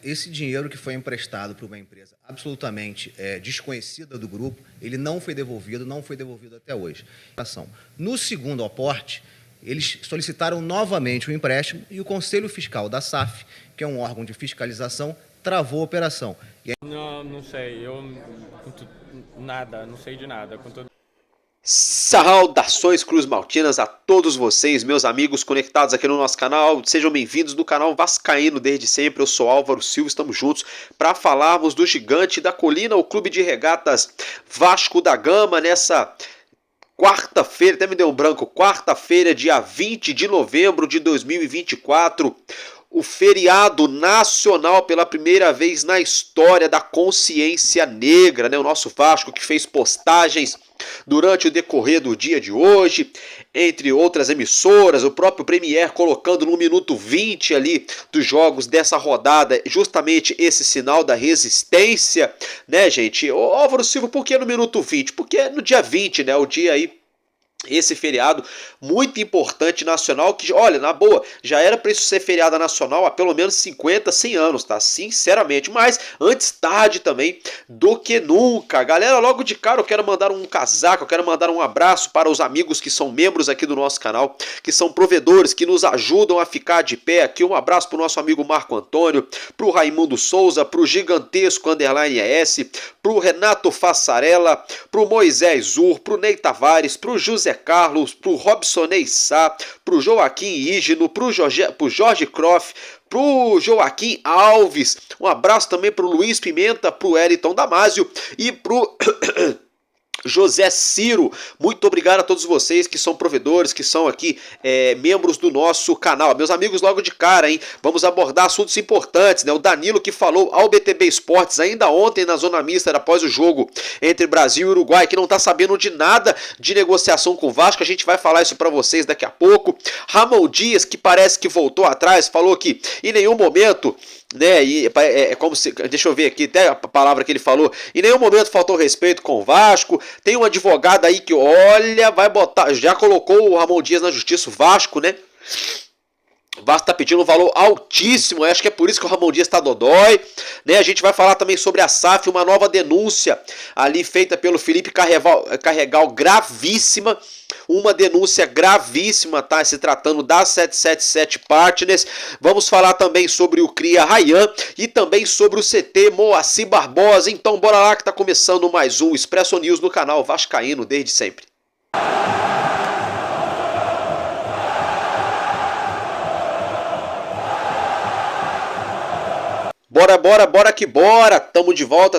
Esse dinheiro que foi emprestado para uma empresa absolutamente desconhecida do grupo, ele não foi devolvido até hoje. No segundo aporte, eles solicitaram novamente o empréstimo e o Conselho Fiscal da SAF, que é um órgão de fiscalização, travou a operação. Não sei, não sei de nada. Saudações cruzmaltinas a todos vocês, meus amigos conectados aqui no nosso canal. Sejam bem-vindos do canal Vascaíno desde sempre. Eu sou Álvaro Silva, estamos juntos para falarmos do gigante da colina, o Clube de Regatas Vasco da Gama, nessa quarta-feira, até me deu um branco, quarta-feira, dia 20 de novembro de 2024. O feriado nacional pela primeira vez na história da consciência negra, né? O nosso Vasco que fez postagens durante o decorrer do dia de hoje, entre outras emissoras, o próprio Premier colocando no minuto 20 ali dos jogos dessa rodada justamente esse sinal da resistência, né, gente? Ô, Álvaro Silva, por que no minuto 20? Porque é no dia 20, né, o dia aí, esse feriado muito importante nacional, que, olha, na boa, já era para isso ser feriado nacional há pelo menos 50, 100 anos, tá? Sinceramente, mas antes tarde também do que nunca. Galera, logo de cara eu quero mandar um casaco, eu quero mandar um abraço para os amigos que são membros aqui do nosso canal, que são provedores, que nos ajudam a ficar de pé aqui. Um abraço para o nosso amigo Marco Antônio, para o Raimundo Souza, para o Gigantesco _ ES, para o Renato Fassarella, para o Moisés Ur, para o Ney Tavares, para o José Carlos, pro Robsonei Sá, pro Joaquim Ígino, pro Jorge Croft, pro Joaquim Alves, um abraço também pro Luiz Pimenta, pro Eliton Damásio e pro José Ciro. Muito obrigado a todos vocês que são provedores, que são aqui membros do nosso canal. Meus amigos, logo de cara, hein? Vamos abordar assuntos importantes, né? O Danilo que falou ao BTB Esportes ainda ontem na Zona Mista, após o jogo entre Brasil e Uruguai, que não tá sabendo de nada de negociação com o Vasco. A gente vai falar isso para vocês daqui a pouco. Ramon Dias, que parece que voltou atrás, falou que em nenhum momento, né, é como se, deixa eu ver aqui até a palavra que ele falou, em nenhum momento faltou respeito com o Vasco. Tem um advogado aí que, olha, vai botar, já colocou o Ramon Dias na justiça, o Vasco, né? O Vasco tá pedindo um valor altíssimo, acho que é por isso que o Ramon Dias tá dodói, né? A gente vai falar também sobre a SAF, uma nova denúncia ali feita pelo Felipe Carregal, gravíssima, uma denúncia gravíssima, tá? Se tratando da 777 Partners. Vamos falar também sobre o Cria Rayan e também sobre o CT Moacir Barbosa. Então bora lá que tá começando mais um Expresso News no canal Vascaíno desde sempre. Bora que bora, tamo de volta,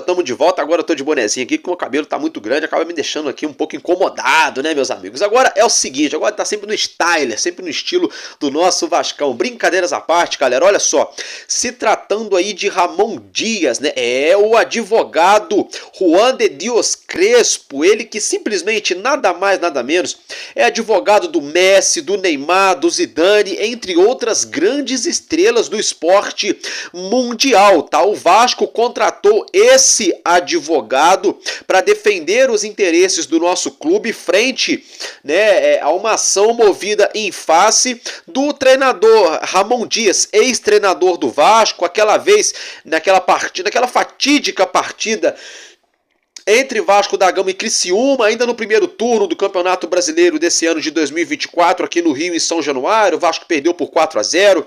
agora eu tô de bonezinho aqui, porque o meu cabelo tá muito grande, acaba me deixando aqui um pouco incomodado, né, meus amigos? Agora é o seguinte, agora tá sempre no style, sempre no estilo do nosso Vascão. Brincadeiras à parte, galera, olha só, se tratando aí de Ramon Dias, né, é o advogado Juan de Dios Crespo, ele que simplesmente nada mais, nada menos, é advogado do Messi, do Neymar, do Zidane, entre outras grandes estrelas do esporte mundial. Tá? O Vasco contratou esse advogado para defender os interesses do nosso clube frente, né, a uma ação movida em face do treinador Ramon Dias, ex-treinador do Vasco, aquela vez, naquela fatídica partida entre Vasco da Gama e Criciúma, ainda no primeiro turno do Campeonato Brasileiro desse ano de 2024, aqui no Rio, em São Januário. O Vasco perdeu por 4-0.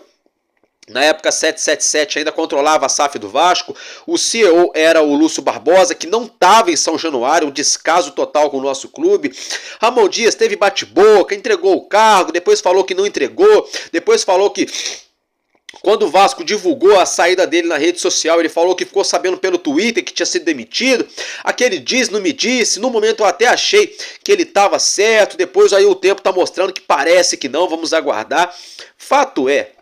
Na época, 777 ainda controlava a SAF do Vasco. O CEO era o Lúcio Barbosa, que não estava em São Januário, um descaso total com o nosso clube. Ramon Dias teve bate-boca, entregou o cargo, depois falou que não entregou, depois falou que quando o Vasco divulgou a saída dele na rede social, ele falou que ficou sabendo pelo Twitter que tinha sido demitido. Aquele diz, não me disse. No momento eu até achei que ele estava certo, depois aí o tempo está mostrando que parece que não, vamos aguardar. Fato é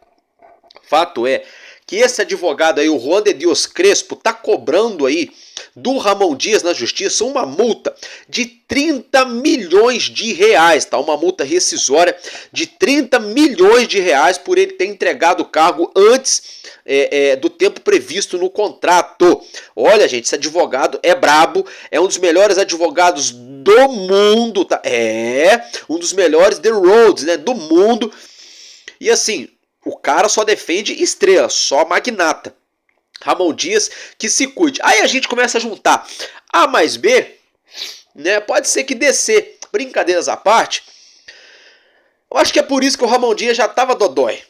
que esse advogado aí, o Juan de Dios Crespo, está cobrando aí do Ramon Dias na justiça uma multa de 30 milhões de reais, tá? Uma multa rescisória de 30 milhões de reais por ele ter entregado o cargo antes do tempo previsto no contrato. Olha, gente, esse advogado é brabo, é um dos melhores advogados do mundo, tá? Um dos melhores The Roads, né, do mundo. E assim, o cara só defende estrela, só magnata. Ramon Dias, que se cuide. Aí a gente começa a juntar A mais B, né? Pode ser que DC, brincadeiras à parte, eu acho que é por isso que o Ramon Dias já estava dodói.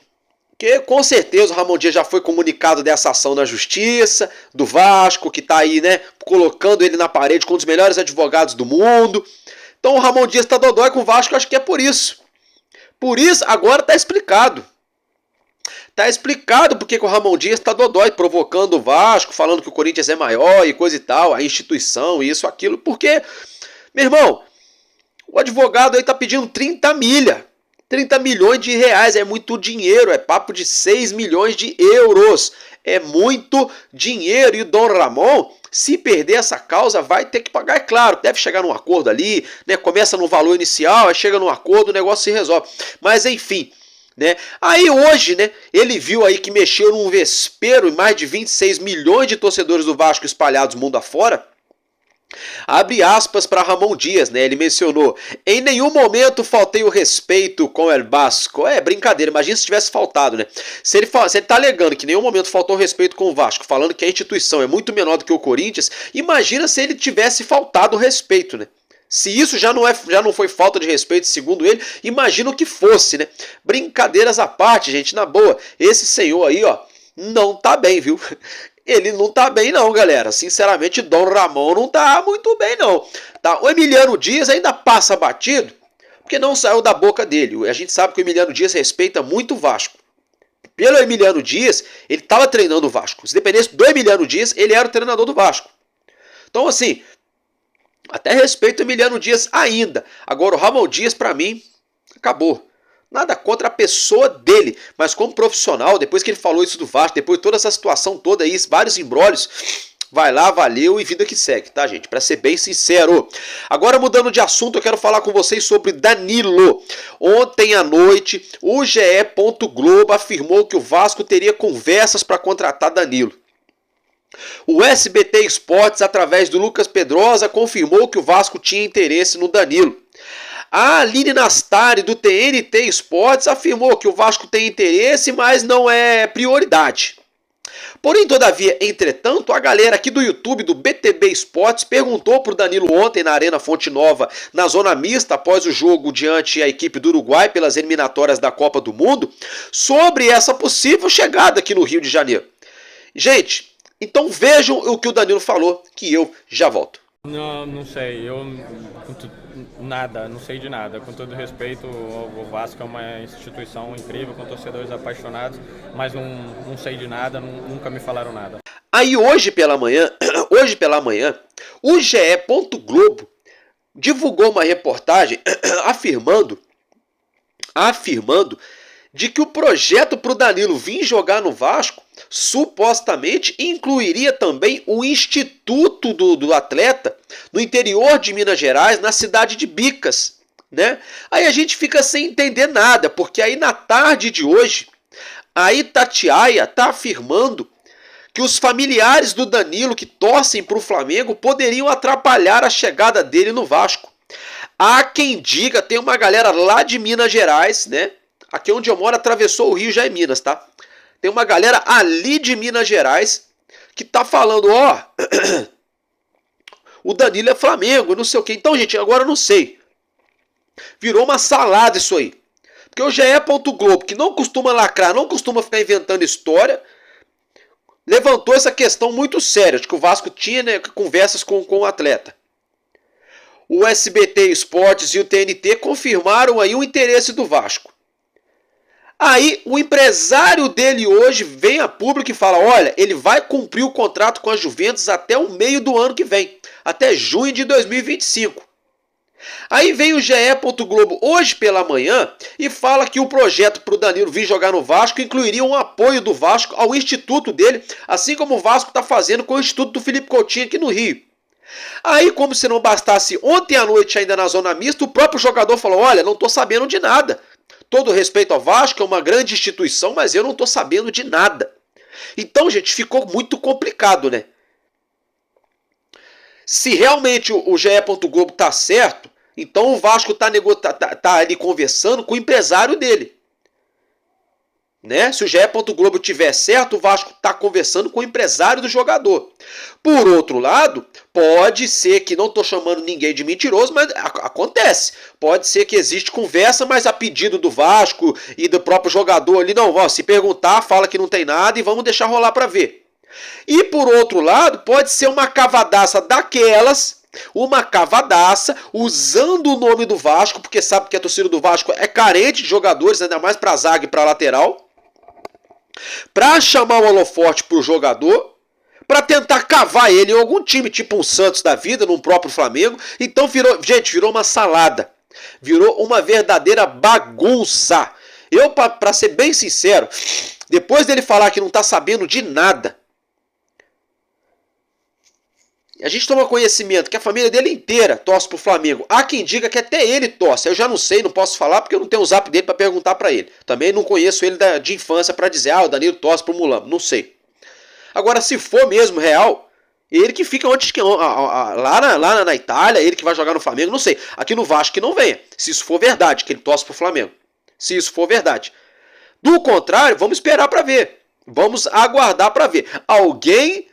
Porque com certeza o Ramon Dias já foi comunicado dessa ação na justiça, do Vasco, que está aí, né, colocando ele na parede com um dos melhores advogados do mundo. Então o Ramon Dias está dodói com o Vasco, eu acho que é por isso. Por isso, agora está explicado. Tá explicado porque que o Ramon Dias está dodói, provocando o Vasco, falando que o Corinthians é maior e coisa e tal, a instituição, isso, aquilo. Porque, meu irmão, o advogado aí tá pedindo 30 milhões de reais, é muito dinheiro, é papo de 6 milhões de euros. É muito dinheiro e o Dom Ramon, se perder essa causa, vai ter que pagar, é claro, deve chegar num acordo ali, né? Começa no valor inicial, aí chega num acordo, o negócio se resolve. Mas enfim, né? Aí hoje, né, ele viu aí que mexeu num vespeiro e mais de 26 milhões de torcedores do Vasco espalhados mundo afora. Abre aspas para Ramon Dias, né? Ele mencionou: em nenhum momento faltei o respeito com o Vasco. É brincadeira, imagina se tivesse faltado, né? Se ele tá alegando que em nenhum momento faltou respeito com o Vasco, falando que a instituição é muito menor do que o Corinthians, imagina se ele tivesse faltado o respeito, né? Se isso já não foi falta de respeito, segundo ele, imagina o que fosse, né? Brincadeiras à parte, gente, na boa, esse senhor aí, ó, não tá bem, viu? Ele não tá bem não, galera. Sinceramente, Dom Ramon não tá muito bem não. Tá? O Emiliano Dias ainda passa batido, porque não saiu da boca dele. A gente sabe que o Emiliano Dias respeita muito o Vasco. Pelo Emiliano Dias, ele estava treinando o Vasco. Se dependesse do Emiliano Dias, ele era o treinador do Vasco. Então, assim, até respeito o Emiliano Dias ainda. Agora, o Ramon Dias, pra mim, acabou. Nada contra a pessoa dele, mas como profissional, depois que ele falou isso do Vasco, depois de toda essa situação toda aí, vários embrólios, vai lá, valeu e vida que segue, tá, gente? Pra ser bem sincero. Agora, mudando de assunto, eu quero falar com vocês sobre Danilo. Ontem à noite, o GE. Globo afirmou que o Vasco teria conversas para contratar Danilo. O SBT Esportes, através do Lucas Pedrosa, confirmou que o Vasco tinha interesse no Danilo. A Aline Nastari, do TNT Esportes, afirmou que o Vasco tem interesse, mas não é prioridade. Porém, todavia, entretanto, a galera aqui do YouTube, do BTB Esportes, perguntou para o Danilo ontem na Arena Fonte Nova, na zona mista, após o jogo diante a equipe do Uruguai pelas eliminatórias da Copa do Mundo, sobre essa possível chegada aqui no Rio de Janeiro. Gente, então vejam o que o Danilo falou, que eu já volto. Não sei, não sei de nada. Com todo respeito, o Vasco é uma instituição incrível, com torcedores apaixonados, mas não sei de nada, nunca me falaram nada. Aí hoje pela manhã, o GE. Globo divulgou uma reportagem afirmando de que o projeto para o Danilo vir jogar no Vasco supostamente incluiria também o instituto do atleta no interior de Minas Gerais, na cidade de Bicas, né? Aí a gente fica sem entender nada, porque aí na tarde de hoje, a Itatiaia está afirmando que os familiares do Danilo que torcem para o Flamengo poderiam atrapalhar a chegada dele no Vasco. Há quem diga, tem uma galera lá de Minas Gerais, né? Aqui onde eu moro, atravessou o Rio, já é Minas, tá? Tem uma galera ali de Minas Gerais que tá falando, ó, o Danilo é Flamengo, não sei o quê. Então, gente, agora eu não sei. Virou uma salada isso aí. Porque o GE. Globo, que não costuma lacrar, não costuma ficar inventando história, levantou essa questão muito séria, de que o Vasco tinha, né, conversas com o atleta. O SBT Esportes e o TNT confirmaram aí o interesse do Vasco. Aí o empresário dele hoje vem a público e fala, olha, ele vai cumprir o contrato com a Juventus até o meio do ano que vem, até junho de 2025. Aí vem o GE. Globo hoje pela manhã e fala que o projeto para o Danilo vir jogar no Vasco incluiria um apoio do Vasco ao instituto dele, assim como o Vasco está fazendo com o instituto do Felipe Coutinho aqui no Rio. Aí, como se não bastasse, ontem à noite ainda na zona mista, o próprio jogador falou, olha, não estou sabendo de nada. Todo respeito ao Vasco, é uma grande instituição, mas eu não estou sabendo de nada. Então, gente, ficou muito complicado, né? Se realmente o GE. Globo tá certo, então o Vasco tá ali conversando com o empresário dele. Né? Se o GE. Globo tiver certo, o Vasco está conversando com o empresário do jogador. Por outro lado, pode ser que, não estou chamando ninguém de mentiroso, mas acontece. Pode ser que existe conversa, mas a pedido do Vasco e do próprio jogador ali, não, ó, se perguntar, fala que não tem nada e vamos deixar rolar para ver. E por outro lado, pode ser uma cavadaça daquelas, usando o nome do Vasco, porque sabe que a torcida do Vasco é carente de jogadores, ainda mais para zaga e para lateral, para chamar o holofote pro jogador, para tentar cavar ele em algum time, tipo um Santos da vida, num próprio Flamengo. Então virou uma salada. Virou uma verdadeira bagunça. Eu, para ser bem sincero, depois dele falar que não tá sabendo de nada, a gente toma conhecimento que a família dele inteira torce pro Flamengo. Há quem diga que até ele torce. Eu já não sei, não posso falar porque eu não tenho o zap dele para perguntar para ele. Também não conheço ele de infância para dizer, o Danilo torce pro Mulambo. Não sei. Agora, se for mesmo real, ele que fica antes que lá na Itália, ele que vai jogar no Flamengo, não sei. Aqui no Vasco que não venha. Se isso for verdade, que ele torce pro Flamengo. Se isso for verdade. Do contrário, vamos esperar para ver. Vamos aguardar para ver. Alguém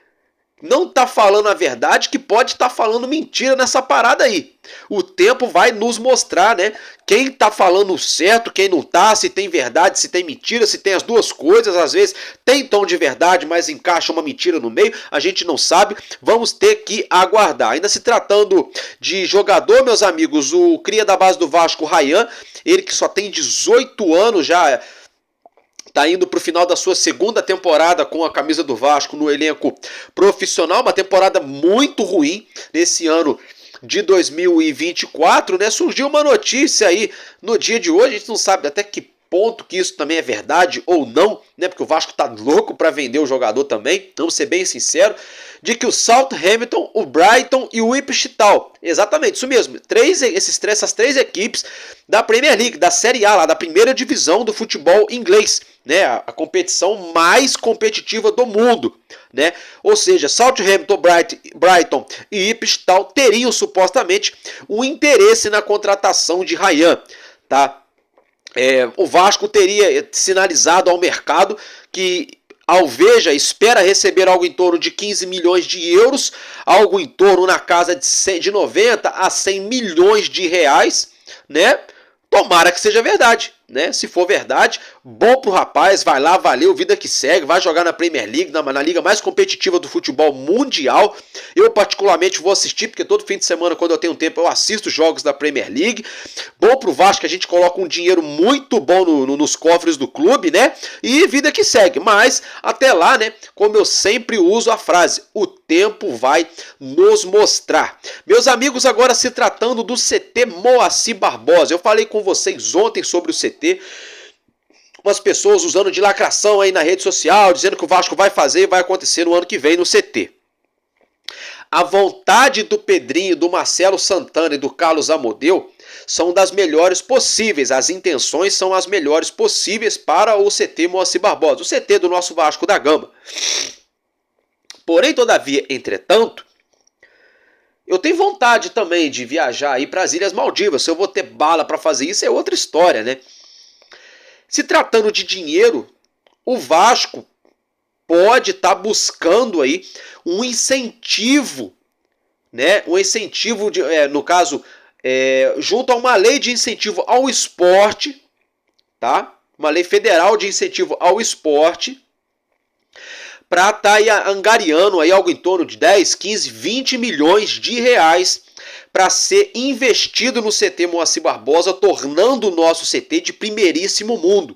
não tá falando a verdade, que pode estar falando mentira nessa parada aí. O tempo vai nos mostrar, né? Quem tá falando certo, quem não tá, se tem verdade, se tem mentira, se tem as duas coisas. Às vezes tem tom de verdade, mas encaixa uma mentira no meio. A gente não sabe. Vamos ter que aguardar. Ainda se tratando de jogador, meus amigos, o cria da base do Vasco, Ryan, ele que só tem 18 anos já, está indo para o final da sua segunda temporada com a camisa do Vasco no elenco profissional. Uma temporada muito ruim nesse ano de 2024, né? Surgiu uma notícia aí no dia de hoje, a gente não sabe até que ponto que isso também é verdade ou não, né? Porque o Vasco tá louco para vender o jogador também, vamos ser bem sinceros, de que o Southampton, o Brighton e o Ipswich Town, exatamente, isso mesmo, essas três equipes da Premier League, da Série A, lá da primeira divisão do futebol inglês, né, a competição mais competitiva do mundo, né? Ou seja, Southampton, Brighton e Ipswich Town teriam supostamente um interesse na contratação de Ryan, tá? O Vasco teria sinalizado ao mercado que alveja, espera receber algo em torno de 15 milhões de euros, algo em torno na casa de 90 a 100 milhões de reais, né? Tomara que seja verdade, né? Se for verdade, bom pro rapaz, vai lá, valeu, vida que segue, vai jogar na Premier League, na liga mais competitiva do futebol mundial. Eu particularmente vou assistir, porque todo fim de semana, quando eu tenho tempo, eu assisto jogos da Premier League. Bom pro Vasco, que a gente coloca um dinheiro muito bom nos cofres do clube, né? E vida que segue, mas até lá, né? Como eu sempre uso a frase, o tempo vai nos mostrar. Meus amigos, agora se tratando do CT Moacir Barbosa, eu falei com vocês ontem sobre o CT, umas pessoas usando de lacração aí na rede social, dizendo que o Vasco vai fazer e vai acontecer no ano que vem no CT. A vontade do Pedrinho, do Marcelo Santana e do Carlos Amodeu são das melhores possíveis, as intenções são as melhores possíveis para o CT Moacir Barbosa, o CT do nosso Vasco da Gama. Porém, todavia, entretanto, eu tenho vontade também de viajar aí para as Ilhas Maldivas. Se eu vou ter bala para fazer isso é outra história, né? Se tratando de dinheiro, o Vasco pode estar buscando aí um incentivo, né? Um incentivo, no caso, junto a uma lei de incentivo ao esporte, tá? Uma lei federal de incentivo ao esporte, para estar aí angariando aí algo em torno de 10, 15, 20 milhões de reais para ser investido no CT Moacir Barbosa, tornando o nosso CT de primeiríssimo mundo,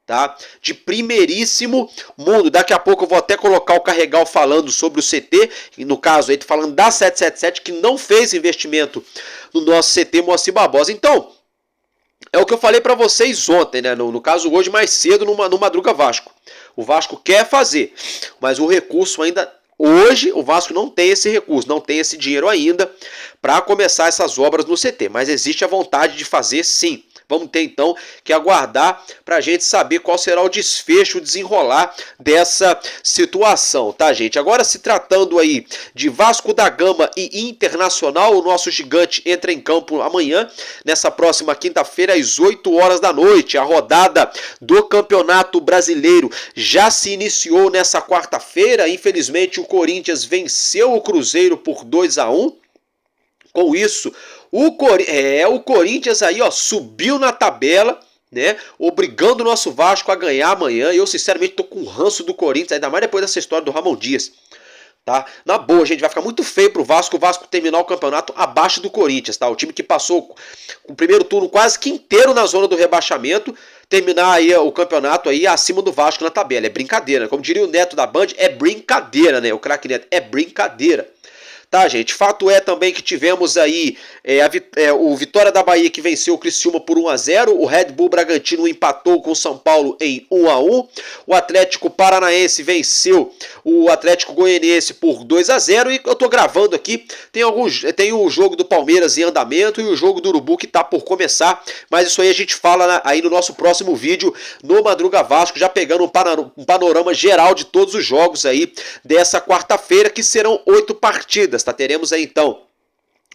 tá? De primeiríssimo mundo. Daqui a pouco eu vou até colocar o Carregal falando sobre o CT, e no caso aí falando da 777, que não fez investimento no nosso CT Moacir Barbosa. Então, é o que eu falei para vocês ontem, né? No caso hoje mais cedo no Madruga Vasco. O Vasco quer fazer, mas o recurso ainda... Hoje o Vasco não tem esse recurso, não tem esse dinheiro ainda para começar essas obras no CT. Mas existe a vontade de fazer sim. Vamos ter então que aguardar para a gente saber qual será o desfecho, o desenrolar dessa situação, tá, gente? Agora, se tratando aí de Vasco da Gama e Internacional, o nosso gigante entra em campo amanhã, nessa próxima quinta-feira, às 8 horas da noite. A rodada do Campeonato Brasileiro já se iniciou nessa quarta-feira. Infelizmente, o Corinthians venceu o Cruzeiro por 2-1. Com isso, o Corinthians aí, ó, subiu na tabela, né, obrigando o nosso Vasco a ganhar amanhã. Eu, sinceramente, tô com ranço do Corinthians, ainda mais depois dessa história do Ramon Dias. Tá? Na boa, gente, vai ficar muito feio pro Vasco, o Vasco terminar o campeonato abaixo do Corinthians, tá? O time que passou o primeiro turno quase que inteiro na zona do rebaixamento, terminar aí o campeonato aí acima do Vasco na tabela. É brincadeira, como diria o Neto da Band, é brincadeira, né? O craque Neto, é brincadeira. Tá, gente? Fato é também que tivemos aí o Vitória da Bahia que venceu o Criciúma por 1-0. O Red Bull Bragantino empatou com o São Paulo em 1-1. O Atlético Paranaense venceu o Atlético Goianiense por 2-0. E eu tô gravando aqui, tem o jogo do Palmeiras em andamento e o jogo do Urubu que tá por começar. Mas isso aí a gente fala aí no nosso próximo vídeo no Madruga Vasco, já pegando um panorama geral de todos os jogos aí dessa quarta-feira, que serão 8 partidas. Tá? Teremos aí então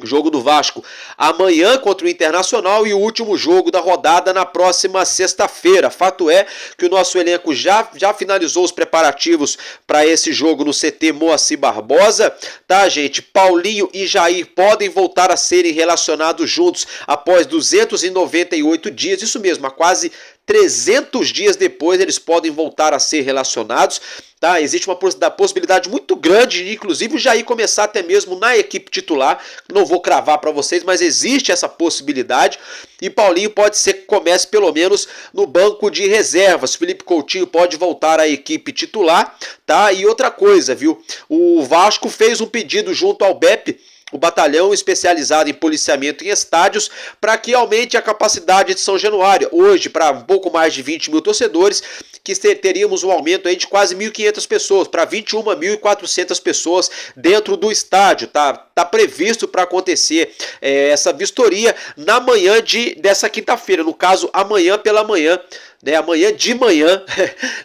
o jogo do Vasco amanhã contra o Internacional e o último jogo da rodada na próxima sexta-feira. Fato é que o nosso elenco já finalizou os preparativos para esse jogo no CT Moacir Barbosa, tá, gente? Paulinho e Jair podem voltar a serem relacionados juntos após 298 dias, isso mesmo, há quase 300 dias depois eles podem voltar a ser relacionados. Tá? Existe uma possibilidade muito grande de, inclusive, o Jair começar até mesmo na equipe titular. Não vou cravar para vocês, mas existe essa possibilidade. E Paulinho pode ser que comece pelo menos no banco de reservas. Felipe Coutinho pode voltar à equipe titular. Tá? E outra coisa, viu? O Vasco fez um pedido junto ao BEP, o batalhão especializado em policiamento em estádios, para que aumente a capacidade de São Januário. Hoje, para um pouco mais de 20 mil torcedores, que teríamos um aumento aí de quase 1.500 pessoas, para 21.400 pessoas dentro do estádio. Tá previsto para acontecer essa vistoria na manhã dessa quinta-feira, no caso, amanhã pela manhã. Amanhã de manhã,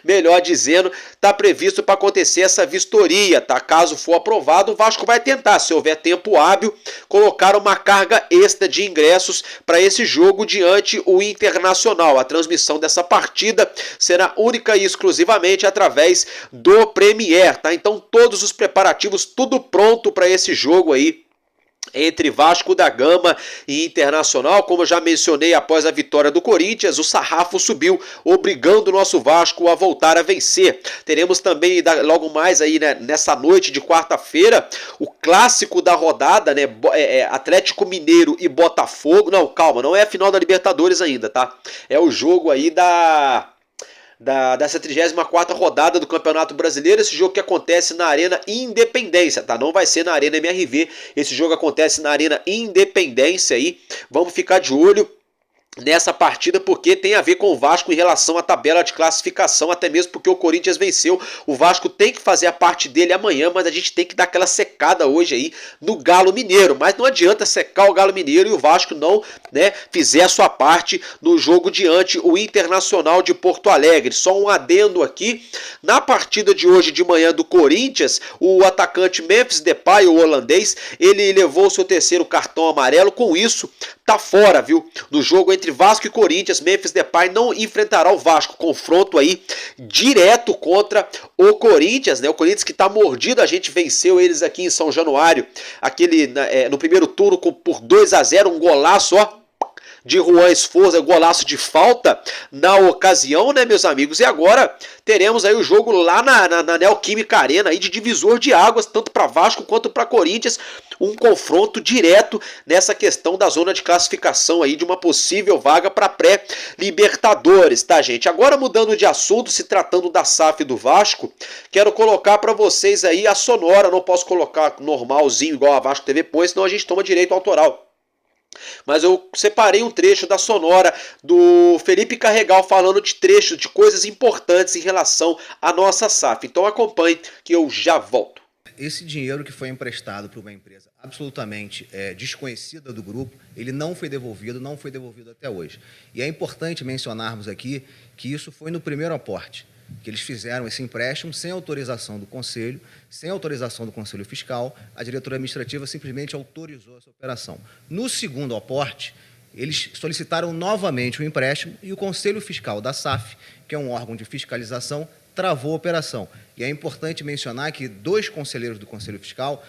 melhor dizendo, está previsto para acontecer essa vistoria, tá? Caso for aprovado, o Vasco vai tentar, se houver tempo hábil, colocar uma carga extra de ingressos para esse jogo diante o Internacional. A transmissão dessa partida será única e exclusivamente através do Premier, tá? Então todos os preparativos, tudo pronto para esse jogo aí entre Vasco da Gama e Internacional. Como eu já mencionei, após a vitória do Corinthians, o sarrafo subiu, obrigando o nosso Vasco a voltar a vencer. Teremos também, logo mais aí, né, nessa noite de quarta-feira, o clássico da rodada, né, Atlético Mineiro e Botafogo. Não, calma, não é a final da Libertadores ainda, tá? É o jogo aí dessa 34ª rodada do Campeonato Brasileiro. Esse jogo que acontece na Arena Independência, tá? Não vai ser na Arena MRV, esse jogo acontece na Arena Independência aí. Vamos ficar de olho nessa partida, porque tem a ver com o Vasco em relação à tabela de classificação, até mesmo porque o Corinthians venceu. O Vasco tem que fazer a parte dele amanhã, mas a gente tem que dar aquela secada hoje aí no Galo Mineiro. Mas não adianta secar o Galo Mineiro e o Vasco não, né, fizer a sua parte no jogo diante o Internacional de Porto Alegre. Só um adendo aqui, na partida de hoje de manhã do Corinthians, o atacante Memphis Depay, o holandês, ele levou o seu terceiro cartão amarelo. Com isso, tá fora, viu? No jogo entre Vasco e Corinthians, Memphis Depay não enfrentará o Vasco. Confronto aí direto contra o Corinthians, né? O Corinthians que tá mordido, a gente venceu eles aqui em São Januário, no primeiro turno por 2-0, um golaço, ó, de Juan Esforza, golaço de falta na ocasião, né, meus amigos? E agora teremos aí o jogo lá na Neoquímica Arena, aí de divisor de águas, tanto para Vasco quanto para Corinthians, um confronto direto nessa questão da zona de classificação aí de uma possível vaga para pré-Libertadores, tá, gente? Agora, mudando de assunto, se tratando da SAF do Vasco, quero colocar para vocês aí a sonora. Não posso colocar normalzinho igual a Vasco TV põe, senão a gente toma direito autoral. Mas eu separei um trecho da sonora do Felipe Carregal falando de trechos de coisas importantes em relação à nossa SAF. Então acompanhe que eu já volto. esse dinheiro que foi emprestado para uma empresa absolutamente desconhecida do grupo, ele não foi devolvido até hoje. E é importante mencionarmos aqui que isso foi no primeiro aporte, que eles fizeram esse empréstimo sem autorização do Conselho, sem autorização do Conselho Fiscal, a diretoria administrativa simplesmente autorizou essa operação. No segundo aporte, eles solicitaram novamente o empréstimo e o Conselho Fiscal da SAF, que é um órgão de fiscalização, travou a operação. E é importante mencionar que 2 conselheiros do Conselho Fiscal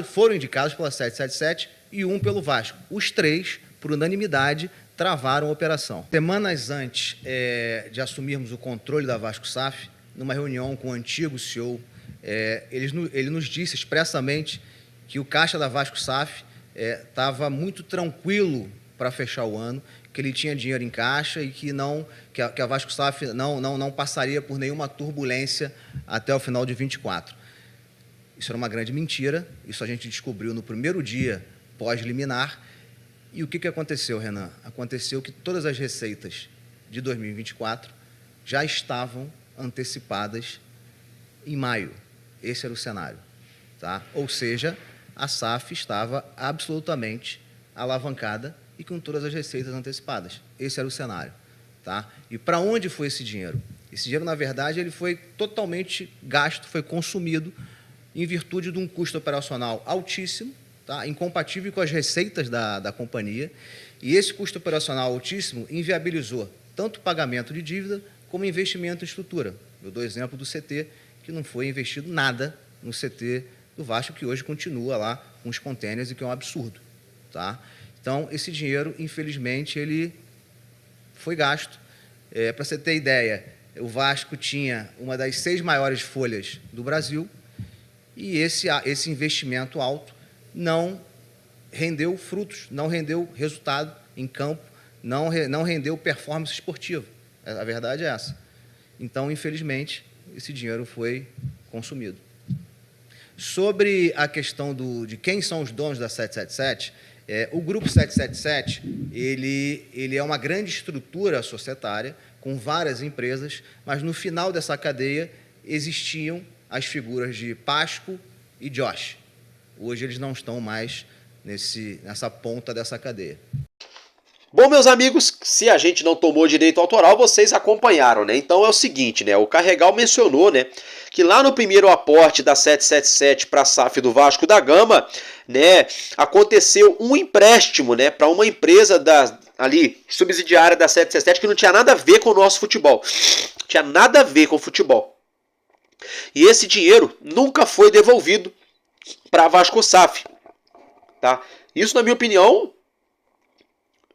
foram indicados pela 777 e 1 pelo Vasco. Os 3, por unanimidade, travaram a operação. Semanas antes de assumirmos o controle da Vasco SAF, numa reunião com o antigo CEO, ele nos disse expressamente que o caixa da Vasco SAF estava muito tranquilo para fechar o ano, que ele tinha dinheiro em caixa e que a Vasco SAF não passaria por nenhuma turbulência até o final de 24. Isso era uma grande mentira, isso a gente descobriu no primeiro dia pós-liminar. E o que aconteceu, Renan? Aconteceu que todas as receitas de 2024 já estavam antecipadas em maio. Esse era o cenário. Tá? Ou seja, a SAF estava absolutamente alavancada e com todas as receitas antecipadas. Esse era o cenário. Tá? E para onde foi esse dinheiro? Esse dinheiro, na verdade, ele foi totalmente gasto, foi consumido em virtude de um custo operacional altíssimo, tá? Incompatível com as receitas da companhia, e esse custo operacional altíssimo inviabilizou tanto o pagamento de dívida como investimento em estrutura. Eu dou exemplo do CT, que não foi investido nada no CT do Vasco, que hoje continua lá com os contêineres, e que é um absurdo. Tá? Então, esse dinheiro, infelizmente, ele foi gasto. Para você ter ideia, o Vasco tinha uma das 6 maiores folhas do Brasil, e esse investimento alto não rendeu frutos, não rendeu resultado em campo, não rendeu performance esportiva. A verdade é essa. Então, infelizmente, esse dinheiro foi consumido. Sobre a questão de quem são os donos da 777, o Grupo 777 ele é uma grande estrutura societária, com várias empresas, mas no final dessa cadeia existiam as figuras de Pasco e Josh. Hoje eles não estão mais nessa ponta dessa cadeia. Bom, meus amigos, se a gente não tomou direito autoral, vocês acompanharam, né? Então é o seguinte, né? O Carregal mencionou, né, que lá no primeiro aporte da 777 para a SAF do Vasco da Gama, né, aconteceu um empréstimo, né, para uma empresa ali subsidiária da 777 que não tinha nada a ver com o nosso futebol. Tinha nada a ver com o futebol. E esse dinheiro nunca foi devolvido para a Vasco SAF. Tá? Isso, na minha opinião,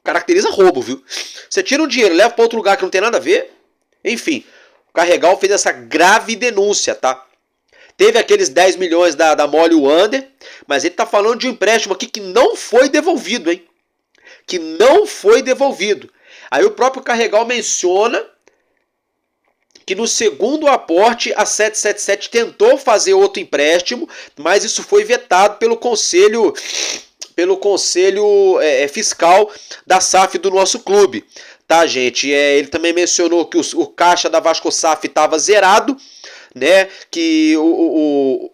caracteriza roubo, viu? Você tira um dinheiro e leva para outro lugar que não tem nada a ver. Enfim, o Carregal fez essa grave denúncia, tá? Teve aqueles 10 milhões da Mole Wander, mas ele tá falando de um empréstimo aqui que não foi devolvido, hein? Que não foi devolvido. Aí o próprio Carregal menciona que no segundo aporte a 777 tentou fazer outro empréstimo, mas isso foi vetado pelo Conselho Fiscal da SAF do nosso clube. Tá, gente? Ele também mencionou que o caixa da Vasco SAF estava zerado, né? Que o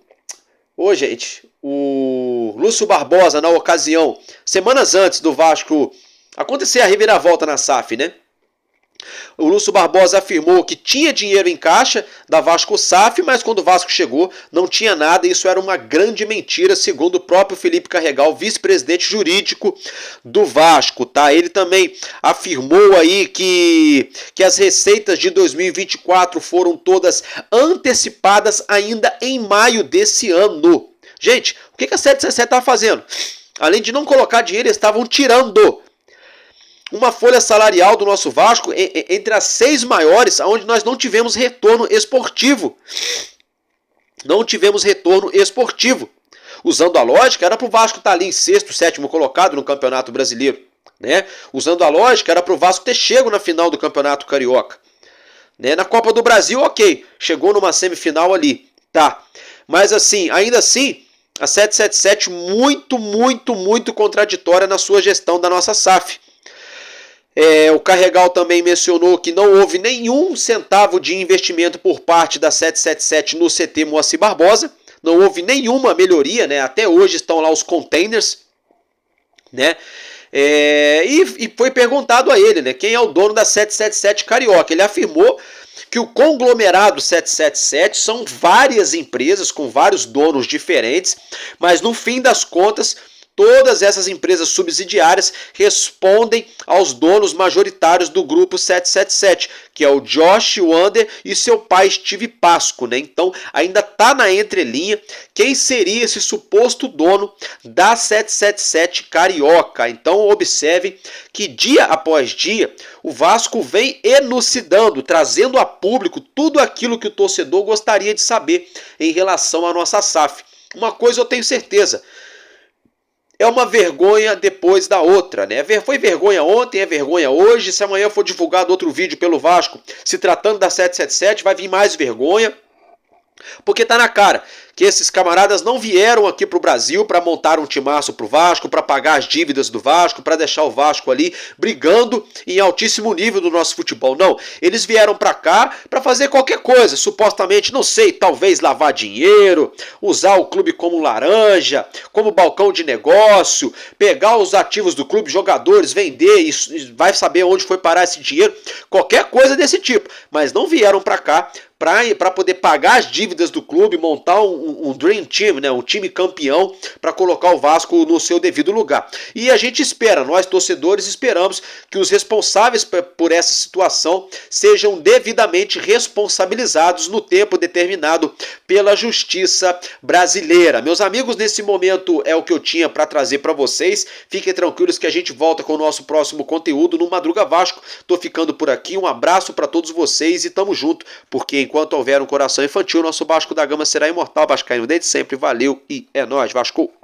Lúcio Barbosa, na ocasião, semanas antes do Vasco acontecer a reviravolta na SAF, né? O Lúcio Barbosa afirmou que tinha dinheiro em caixa da Vasco SAF, mas quando o Vasco chegou não tinha nada, e isso era uma grande mentira, segundo o próprio Felipe Carregal, vice-presidente jurídico do Vasco, tá? Ele também afirmou aí que as receitas de 2024 foram todas antecipadas ainda em maio desse ano. Gente, o que a 777 estava fazendo? Além de não colocar dinheiro, eles estavam tirando uma folha salarial do nosso Vasco entre as 6 maiores, onde nós não tivemos retorno esportivo. Não tivemos retorno esportivo. Usando a lógica, era para o Vasco estar ali em 6º, 7º colocado no Campeonato Brasileiro. Né? Usando a lógica, era para o Vasco ter chego na final do Campeonato Carioca. Né? Na Copa do Brasil, ok, chegou numa semifinal ali. Tá. Mas assim, ainda assim, a 777 muito contraditória na sua gestão da nossa SAF. O Carregal também mencionou que não houve nenhum centavo de investimento por parte da 777 no CT Moacir Barbosa, não houve nenhuma melhoria, né? Até hoje estão lá os containers, né? E foi perguntado a ele, né, quem é o dono da 777 Carioca. Ele afirmou que o conglomerado 777 são várias empresas com vários donos diferentes, mas no fim das contas todas essas empresas subsidiárias respondem aos donos majoritários do grupo 777, que é o Josh Wander e seu pai Steve Pasco, né? Então ainda está na entrelinha quem seria esse suposto dono da 777 Carioca. Então observe que dia após dia o Vasco vem elucidando, trazendo a público tudo aquilo que o torcedor gostaria de saber em relação à nossa SAF. Uma coisa eu tenho certeza: é uma vergonha depois da outra, né? Foi vergonha ontem, é vergonha hoje. Se amanhã for divulgado outro vídeo pelo Vasco se tratando da 777, vai vir mais vergonha. Porque tá na cara que esses camaradas não vieram aqui pro Brasil para montar um timaço pro Vasco, para pagar as dívidas do Vasco, para deixar o Vasco ali brigando em altíssimo nível do nosso futebol. Não, eles vieram para cá para fazer qualquer coisa, supostamente, não sei, talvez lavar dinheiro, usar o clube como laranja, como balcão de negócio, pegar os ativos do clube, jogadores, vender, e vai saber onde foi parar esse dinheiro, qualquer coisa desse tipo. Mas não vieram para cá para poder pagar as dívidas do clube, montar um Dream Team, né, um time campeão, para colocar o Vasco no seu devido lugar. E a gente espera, nós torcedores esperamos que os responsáveis por essa situação sejam devidamente responsabilizados no tempo determinado pela justiça brasileira. Meus amigos, nesse momento é o que eu tinha para trazer para vocês. Fiquem tranquilos que a gente volta com o nosso próximo conteúdo no Madruga Vasco. Tô ficando por aqui, um abraço para todos vocês e tamo junto, porque enquanto houver um coração infantil, nosso Vasco da Gama será imortal. Vascaíno desde sempre, valeu e é nóis, Vasco!